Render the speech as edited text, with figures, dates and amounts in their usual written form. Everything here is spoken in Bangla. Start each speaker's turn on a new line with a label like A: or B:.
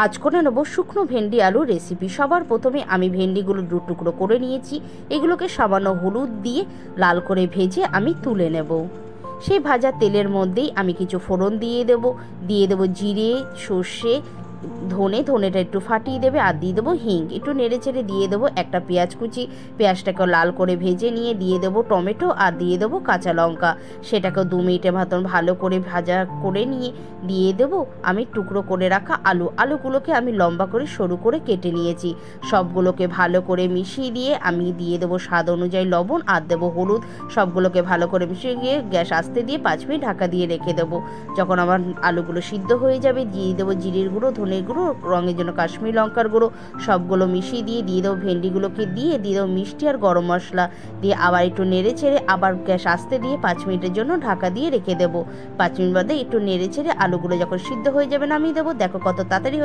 A: আজ করে নেব শুকনো ভেন্ডি আলু রেসিপি। সবার প্রথমে আমি ভেন্ডিগুলো দু টুকরো করে নিয়েছি। এগুলোকে সামান্য হলুদ দিয়ে লাল করে ভেজে আমি তুলে নেব। সেই ভাজা তেলের মধ্যেই আমি কিছু ফোড়ন দিয়ে দেবো জিরে, সর্ষে, ধনেটা একটু ফাটিয়ে দেবে, আর দিয়ে দেবো হিং। একটু নেড়ে চেড়ে দিয়ে দেবো একটা পেঁয়াজ কুচি। পেঁয়াজটাকে লাল করে ভেজে নিয়ে দিয়ে দেবো টমেটো, আর দিয়ে দেবো কাঁচা লঙ্কা। সেটাকেও 2 মিনিটের মতন ভালো করে ভাজা করে নিয়ে দিয়ে দেবো আমি টুকরো করে রাখা আলুগুলোকে আমি লম্বা করে সরু করে কেটে নিয়েছি। সবগুলোকে ভালো করে মিশিয়ে দিয়ে আমি দিয়ে দেবো স্বাদ অনুযায়ী লবণ, আর দেবো হলুদ। সবগুলোকে ভালো করে মিশিয়ে গিয়ে গ্যাস আস্তে দিয়ে 5 মিনিট ঢাকা দিয়ে রেখে দেবো। যখন আমার আলুগুলো সিদ্ধ হয়ে যাবে দিয়ে দেবো জিরের গুঁড়ো, ধনের গুঁড়ো, রঙের জন্য কাশ্মীরি লঙ্কার গুঁড়ো। সবগুলো মিশিয়ে দিয়ে দেবো ভেন্ডিগুলোকে, দিয়ে দেবো মিষ্টি আর গরম মশলা দিয়ে আবার একটু নেড়ে ছেড়ে আবার গ্যাস আস্তে দিয়ে 5 মিনিটের জন্য ঢাকা দিয়ে রেখে দেবো। 5 মিনিট বাদে একটু নেড়ে ছেড়ে আলুগুলো যখন সিদ্ধ হয়ে যাবে নামিয়ে দেবো। দেখো কত তাড়াতাড়ি